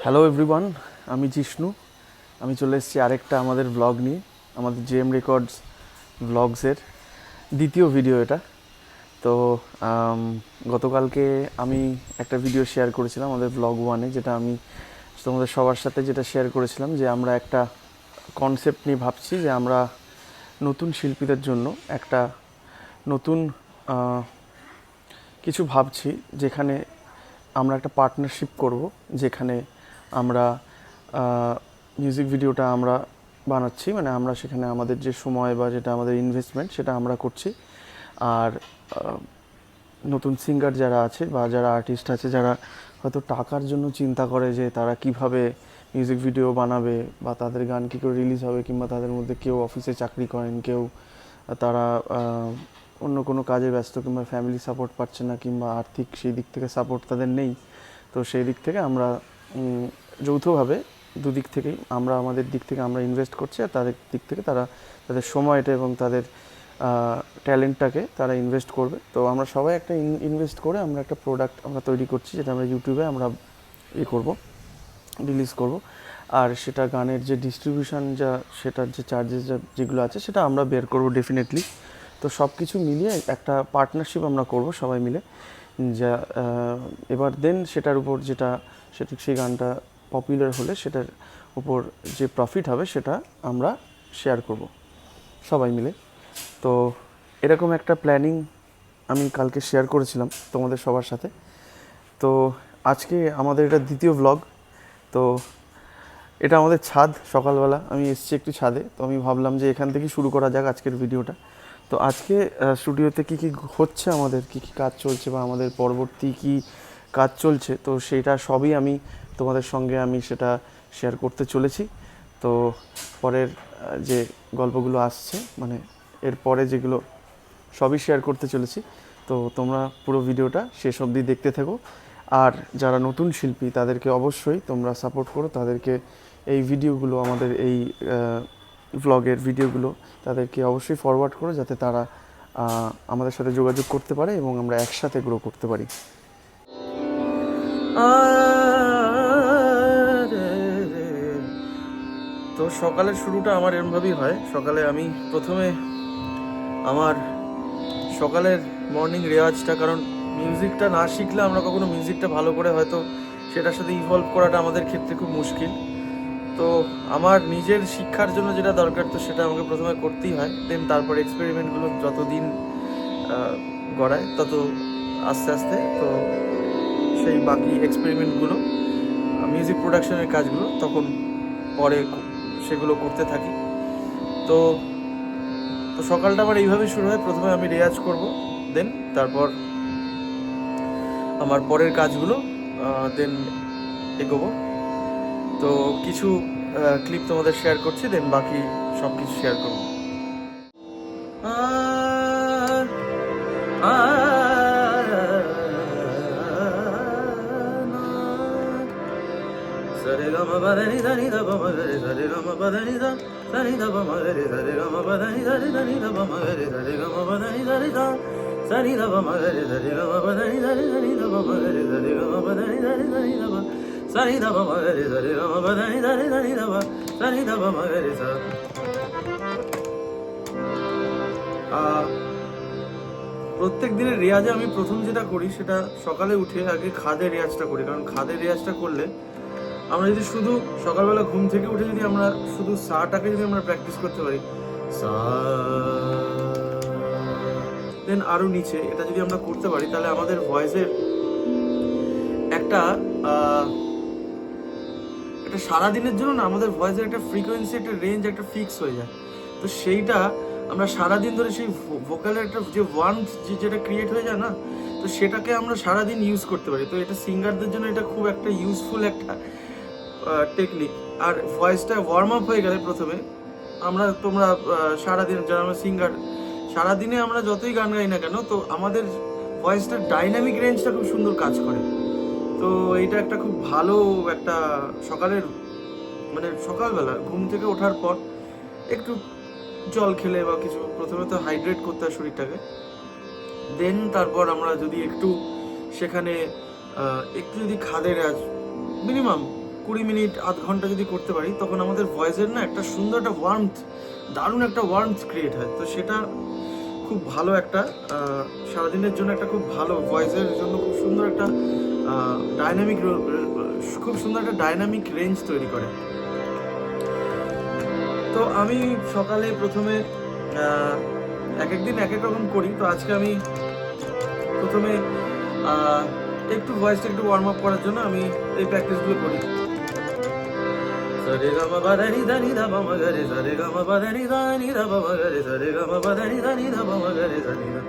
Hello everyone, আমি জিষ্ণু। আমি চলে এসেছি আরেকটা আমাদের ব্লগ নিয়ে, আমাদের জেএম রেকর্ডস ব্লগসের দ্বিতীয় ভিডিও এটা। তো গতকালকে আমি একটা ভিডিও শেয়ার করেছিলাম আমাদের ব্লগ ওয়ানে, যেটা আমি তোমাদের সবার সাথে যেটা শেয়ার করেছিলাম যে আমরা একটা কনসেপ্ট নিয়ে ভাবছি যে আমরা নতুন শিল্পীদের জন্য একটা নতুন কিছু ভাবছি, যেখানে আমরা একটা পার্টনারশিপ করব, যেখানে আমরা মিউজিক ভিডিওটা আমরা বানাচ্ছি, মানে আমরা সেখানে আমাদের যে সময় বা যেটা আমাদের ইনভেস্টমেন্ট সেটা আমরা করছি। আর নতুন সিঙ্গার যারা আছে বা যারা আর্টিস্ট আছে, যারা হয়তো টাকার জন্য চিন্তা করে যে তারা কিভাবে মিউজিক ভিডিও বানাবে বা তাদের গান কী করে রিলিজ হবে, কিংবা তাদের মধ্যে কেউ অফিসে চাকরি করেন, কেউ তারা অন্য কোনো কাজে ব্যস্ত, কিংবা ফ্যামিলি সাপোর্ট পাচ্ছে না, কিংবা আর্থিক সেই দিক থেকে সাপোর্ট তাদের নেই। তো সেই দিক থেকে আমরা যৌথভাবে দুদিক থেকেই আমরা আমাদের দিক থেকে আমরা ইনভেস্ট করছি, আর তাদের দিক থেকে তারা তাদের সময়টা এবং তাদের ট্যালেন্টটাকে তারা ইনভেস্ট করবে। তো আমরা সবাই একটা ইনভেস্ট করে আমরা একটা প্রোডাক্ট আমরা তৈরি করছি, যেটা আমরা ইউটিউবে আমরা করব, রিলিজ করব। আর সেটা গানের যে ডিস্ট্রিবিউশন যা সেটার যে চার্জেস যেগুলো আছে সেটা আমরা বের করব ডেফিনেটলি। তো সব কিছু মিলিয়ে একটা পার্টনারশিপ আমরা করব সবাই মিলে, যা এবার দেন সেটার উপর সেটা সেই গানটা পপুলার হলে সেটার উপর যে প্রফিট হবে সেটা আমরা শেয়ার করব সবাই মিলে। তো এরকম একটা প্ল্যানিং আমি কালকে শেয়ার করেছিলাম তোমাদের সবার সাথে। তো আজকে আমাদের এটা দ্বিতীয় ভ্লগ। তো এটা আমাদের ছাদ, সকালবেলা আমি এসেছি একটু ছাদে, তো আমি ভাবলাম যে এখান থেকে শুরু করা যাক আজকের ভিডিওটা। তো আজকে স্টুডিওতে কী কী হচ্ছে, আমাদের কী কী কাজ চলছে বা আমাদের পরবর্তী কী কাজ চলছে, তো সেটা সবই আমি তোমাদের সঙ্গে আমি সেটা শেয়ার করতে চলেছি। তো পরের যে গল্পগুলো আসছে, মানে এরপরে যেগুলো সবই শেয়ার করতে চলেছি। তো তোমরা পুরো ভিডিওটা শেষ অবধি দেখতে থাকো। আর যারা নতুন শিল্পী তাদেরকে অবশ্যই তোমরা সাপোর্ট করো, তাদেরকে এই ভিডিওগুলো, আমাদের এই ভ্লগের ভিডিওগুলো তাদেরকে অবশ্যই ফরওয়ার্ড করো, যাতে তারা আমাদের সাথে যোগাযোগ করতে পারে এবং আমরা একসাথে গ্রো করতে পারি। তো সকালের শুরুটা আমার এরমভাবেই হয়। সকালে আমি প্রথমে আমার সকালের মর্নিং রেওয়াজটা, কারণ মিউজিকটা না শিখলে আমরা কখনো মিউজিকটা ভালো করে হয়তো সেটার সাথে ইভলভ করাটা আমাদের ক্ষেত্রে খুব মুশকিল। তো আমার নিজের শিক্ষার জন্য যেটা দরকার, তো সেটা আমাকে প্রথমে করতেই হয়। দেন তারপর এক্সপেরিমেন্টগুলো যতদিন গড়ায় তত আস্তে আস্তে তো সেই বাকি এক্সপেরিমেন্টগুলো, মিউজিক প্রোডাকশনের কাজগুলো তখন পরে সেগুলো করতে থাকি। তো তো সকালটা আমার এইভাবেই শুরু হয়। প্রথমে আমি রেয়াজ করব, দেন তারপর আমার পরের কাজগুলো দেন এগোবো। তো কিছু ক্লিপ তোমাদের শেয়ার করছি, দেন বাকি সব কিছু শেয়ার করবো। Sare ga ma ba da ni da ni da ba ma ga re, sare ga ma ba da ni da da ba ma ga re, sare ga ma ba da ni da da ba ma ga re, sare ga ma ba da ni da sa ni da ba ma ga re, sare ga ma ba da ni da ba ma ga re, sare ga ma ba da ni da ba sa ni da ba ma ga re, sare ga ma ba da ni da ba sa ni da ba ma ga re sa। প্রত্যেক দিনের রেয়াজে আমি প্রথম যেটা করি সেটা সকালে উঠে আগে খাদের রেয়াজটা করি, কারণ খাদের রেয়াজটা করলে আমরা যদি শুধু সকালবেলা ঘুম থেকে উঠে যদি আমরা শুধু সাটাকে যদি আমরা প্র্যাকটিস করতে পারি, সা দেন আরো নিচে এটা যদি আমরা করতে পারি, তাহলে আমাদের ভয়েসের একটা সারাদিনের জন্য না আমাদের ভয়েসের একটা ফ্রিকোয়েন্সি, একটা রেঞ্জ, একটা ফিক্স হয়ে যায়। তো সেইটা আমরা সারাদিন ধরে সেই ভোকালের একটা যে ওয়ার্মথ যেটা ক্রিয়েট হয়ে যায় না, তো সেটাকে আমরা সারাদিন ইউজ করতে পারি। তো এটা সিঙ্গারদের জন্য এটা খুব একটা ইউজফুল একটা টেকনিক। আর ভয়েসটা ওয়ার্ম আপ হয়ে গেলে প্রথমে তোমরা সারাদিন যারা আমরা সিঙ্গার, সারাদিনে আমরা যতই গান গাই না কেন, তো আমাদের ভয়েসটার ডাইনামিক রেঞ্জটা খুব সুন্দর কাজ করে। তো এইটা একটা খুব ভালো একটা সকালের, মানে সকালবেলা ঘুম থেকে ওঠার পর একটু জল খেলে বা কিছু, প্রথমে তো হাইড্রেট করতে হয় শরীরটাকে। দেন তারপর আমরা যদি একটু সেখানে একটু যদি খাদের মিনিমাম 20 মিনিট আধ ঘন্টা যদি করতে পারি, তখন আমাদের ভয়েসের না একটা সুন্দর একটা ওয়ার্মথ, দারুণ একটা ওয়ার্মথ ক্রিয়েট হয়। তো সেটা খুব ভালো একটা সারাদিনের জন্য একটা খুব ভালো ভয়েসের জন্য খুব সুন্দর একটা ডাইনামিক রেঞ্জ তৈরি করে। তো আমি সকালে প্রথমে এক একদিন এক এক রকম করি। তো আজকে আমি প্রথমে একটু ভয়েসটা একটু ওয়ার্ম আপ করার জন্য আমি এই প্র্যাকটিসগুলো করি। সরে গামা বাদানি দানি দা বামা গরে, সরে গামা বাদানি দানি দা বামা গরে, সরে গামা বাদানি দানি দা বামা গরে, সরে গা,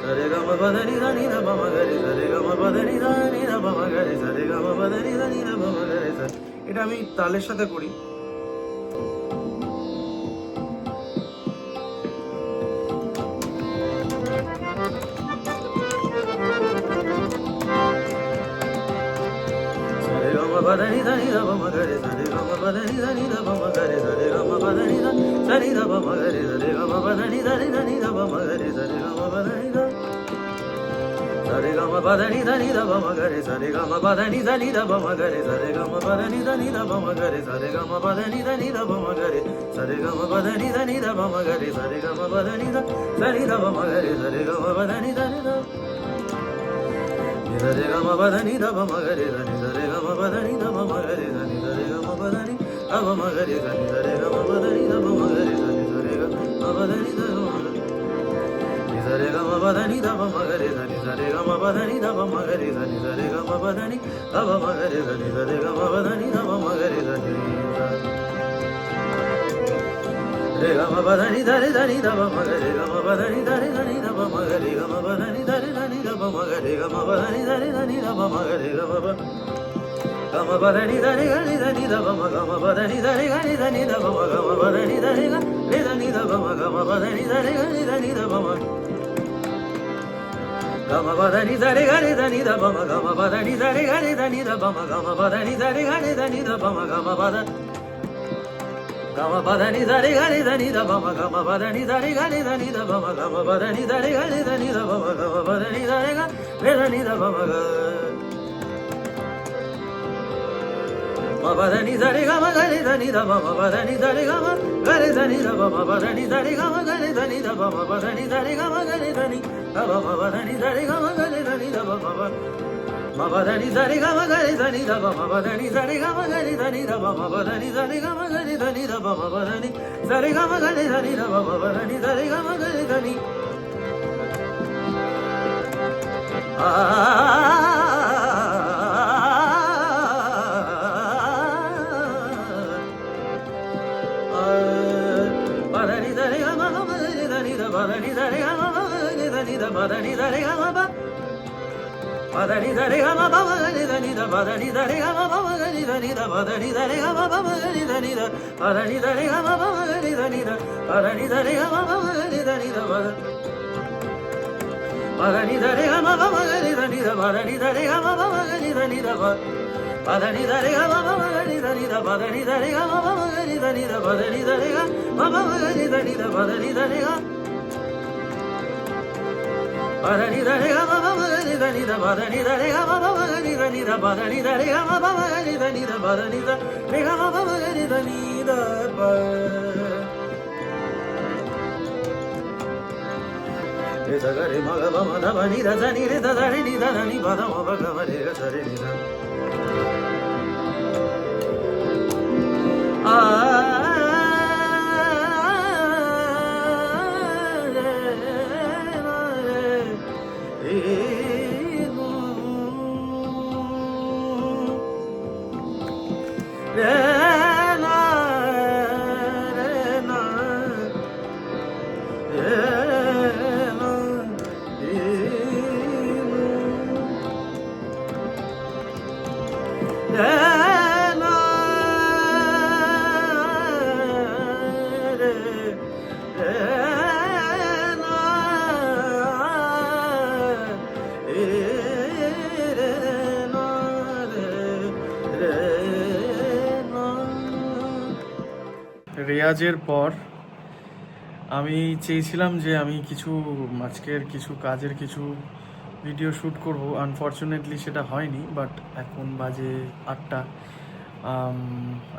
সরে গামা বাদানি দানি দা বামা গরে, সরে গামা বাদানি দানি দা বামা গরে, সরে গামা বাদানি দানি দা বামা গরে। এটা আমি তালের সাথে করি। Badani dani da ba magare sare ga ma badani dani da ba magare sare ga ma badani da sare da ba magare sare ga ma badani dani dani da ba magare sare ga ma badani da sare ga ma badani dani da ba magare sare ga ma badani dani da ba magare sare ga ma badani dani da ba magare sare ga ma badani dani da ba magare sare ga ma badani dani da ba magare sare ga ma badani da sare da ba magare sare ga ma badani dani da sare ga ma badani da ba magare sare sare ga ma badani da ba magare sare sare ga ma badani da ba magare sare sare ga ma badani da ba magare sare sare ga ma badani da ba magare sare ga ma badani da ba magare sare sare ga ma badani da ba magare sare sare ga ma badani da ba magare sare sare ga ma badani da ba magare sare re ga ma badani dare dani da ba magare ga ma badani dare dani da ba magare ga ma badani dare dani da ba magare ga ma badani dare dani da ba magare ga ma badani dare dani dani da ba ma ga ma badani dare dani dani da ba ma ga ma badani dare re dani da ba ma ga ma badani dare dani dani da ba ma ga ma badani dare dani da ba ma ga ma badani dare dani da ba ma ga ma badani dare dani da ba ma ga ma badani Gama badani dare gani dani da bama gama badani dare gani dani da bama gama badani dare gani dani da bama gama badani dare ga re dani da bama ga ma badani dare gama gani dani da bama badani dare gama gani dani da bama badani dare gama gani dani da bama badani dare gama gani dani da bama badani dare gama gani dani da bama ma badani dare ga ma gani dani da ba ma badani dare ga ma gani dani da ba ma badani dare ga ma gani dani da ba ma badani dare ga ma gani dani da ba ma badani dare ga ma gani dani badani dare ga ma gani dani da badani dare ga ma gani dani da badani dare ga ma ba badani dare ga ma ba gani dani da badani dare ga ma ba gani dani da badani dare ga ma ba gani dani da badani dare ga ma ba gani dani da badani dare ga ma ba gani dani da badani dare ga ma ba gani dani da badani dare ga ma ba gani dani da badani dare ga ma ba gani dani da badani dare ga ma ba gani dani da badani dare ga ma ba gani dani da badani dare ga badani dare ga ma ba gani dani da badani dare ga ma ba gani dani da badani dare ga ma ba gani dani da badani da re ga ma ba gani dani da ba re sa ga re ma ga ba ma da ba ni da za ni re da da re ni da na ni ba da ma ba ga ma re ga sa re ni da রেয়াজের পর আমি চেয়েছিলাম যে আমি আজকের কিছু কাজের কিছু video shoot করব। আনফর্চুনেটলি সেটা হয়নি, বাট এখন বাজে 8টা।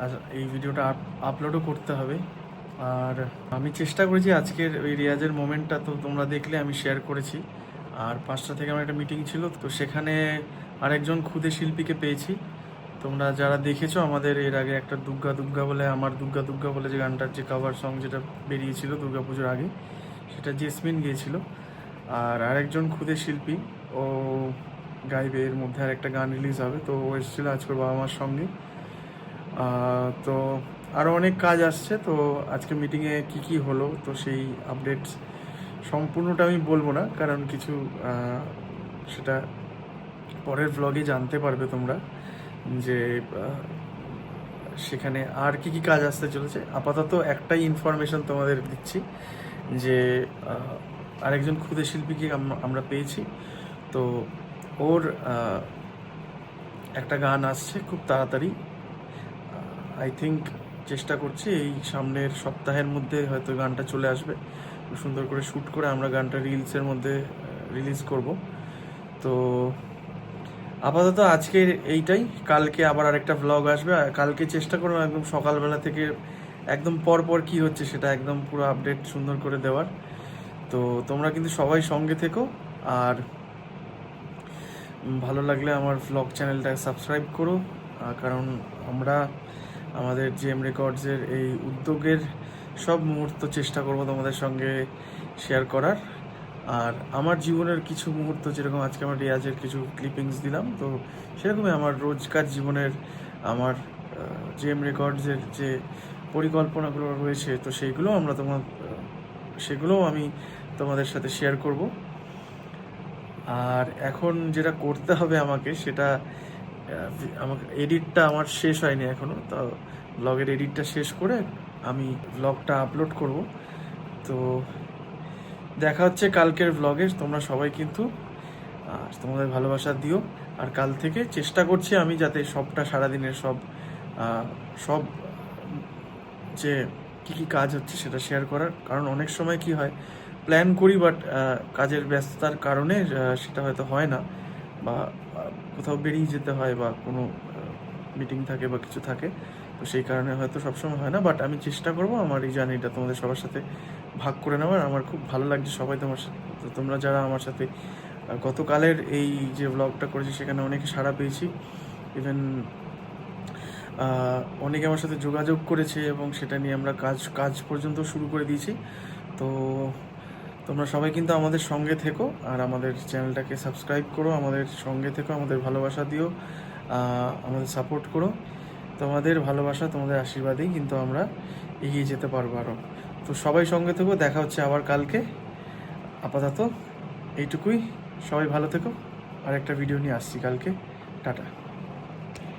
আর এই ভিডিওটা আপলোডও করতে হবে। আর আমি চেষ্টা করেছি আজকের ওই রিয়াজের মোমেন্টটা তো তোমরা দেখলে আমি শেয়ার করেছি। আর 5টা থেকে আমার একটা মিটিং ছিল, তো সেখানে আরেকজন ক্ষুদে শিল্পীকে পেয়েছি। তোমরা যারা দেখেছো আমাদের এর আগে একটা দুর্গা দুর্গা বলে, আমার দুর্গা দুর্গা বলে যে গানটার যে কভার সং যেটা বেরিয়েছিল দুর্গাপুজোর আগে, সেটা জেসমিন গিয়েছিল। আর আরেকজন ক্ষুদে শিল্পী ও গাইবে, এর মধ্যে আর একটা গান রিলিজ হবে, তো ও এসেছিলো আজকে ওর বাবা মার সঙ্গে। তো আরও অনেক কাজ আসছে, তো আজকে মিটিংয়ে কি কি হলো তো সেই আপডেটস সম্পূর্ণটা আমি বলবো না, কারণ কিছু সেটা পরের ব্লগে জানতে পারবে তোমরা যে সেখানে আর কি কি কাজ আসতে চলেছে। আপাতত একটাই ইনফরমেশন তোমাদের দিচ্ছি যে আরেকজন ক্ষুদে শিল্পীকে আমরা পেয়েছি, তো ওর একটা গান আসছে খুব তাড়াতাড়ি। আই থিঙ্ক চেষ্টা করছি এই সামনের সপ্তাহের মধ্যে হয়তো গানটা চলে আসবে। খুব সুন্দর করে শ্যুট করে আমরা গানটা রিলসের মধ্যে রিলিজ করব। তো আপাতত আজকে এইটাই, কালকে আবার আরেকটা ভ্লগ আসবে। আর কালকে চেষ্টা করবো একদম সকালবেলা থেকে একদম পর কি হচ্ছে সেটা একদম পুরো আপডেট সুন্দর করে দেওয়ার। তো তোমরা কিন্তু সবাই সঙ্গে থেকো, আর ভালো লাগলে আমার ভ্লগ চ্যানেলটা সাবস্ক্রাইব করো, কারণ আমরা আমাদের জিএম রেকর্ডসের এই উদ্যোগের সব মুহূর্ত চেষ্টা করব তোমাদের সঙ্গে শেয়ার করার। আর আমার জীবনের কিছু মুহূর্ত, যেরকম আজকে আমার রিয়াজের কিছু ক্লিপিংস দিলাম, তো সেরকমই আমার রোজকার জীবনের আমার জিএম রেকর্ডসের যে পরিকল্পনাগুলো রয়েছে, তো সেইগুলো সেগুলোও আমি তোমাদের সাথে শেয়ার করব। আর এখন যেটা করতে হবে আমাকে, সেটা আমাকে এডিটটা আমার শেষ হয়নি এখনও, তো ব্লগের এডিটটা শেষ করে আমি ব্লগটা আপলোড করব। তো দেখা হচ্ছে কালকের ব্লগে। তোমরা সবাই কিন্তু তোমাদের ভালোবাসা দিও। আর কাল থেকে চেষ্টা করছি আমি যাতে সবটা সারাদিনের সব যে কী কী কাজ হচ্ছে সেটা শেয়ার করার, কারণ অনেক সময় কি হয় প্ল্যান করি বাট কাজের ব্যস্ততার কারণে সেটা হয়তো হয় না, বা কোথাও বেরিয়ে যেতে হয়, বা কোনো মিটিং থাকে বা কিছু থাকে, তো সেই কারণে হয়তো সবসময় হয় না। বাট আমি চেষ্টা করব আমার এই জার্নিটা তোমাদের সবার সাথে ভাগ করে নেওয়ার। আমার খুব ভালো লাগছে সবাই তোমরা যারা আমার সাথে গতকালের এই যে ব্লগটা করেছি সেখানে অনেকে সাড়া পেয়েছি। ইভেন অনেকে আমার সাথে যোগাযোগ করেছে এবং সেটা নিয়ে আমরা কাজ পর্যন্ত শুরু করে দিয়েছি। তো তোমরা সবাই কিন্তু আমাদের সঙ্গে থেকো, আর আমাদের চ্যানেলটাকে সাবস্ক্রাইব করো, আমাদের সঙ্গে থেকো, আমাদের ভালোবাসা দিও, আমাদের সাপোর্ট করো। তোমাদের ভালোবাসা, তোমাদের আশীর্বাদেই কিন্তু আমরা এগিয়ে যেতে পারবো আরও। তো সবাই সঙ্গে থেকো, দেখা হচ্ছে আবার কালকে। আপাতত এইটুকুই, সবাই ভালো থেকো। আর একটা ভিডিও নিয়ে আসছি কালকে। টাটা।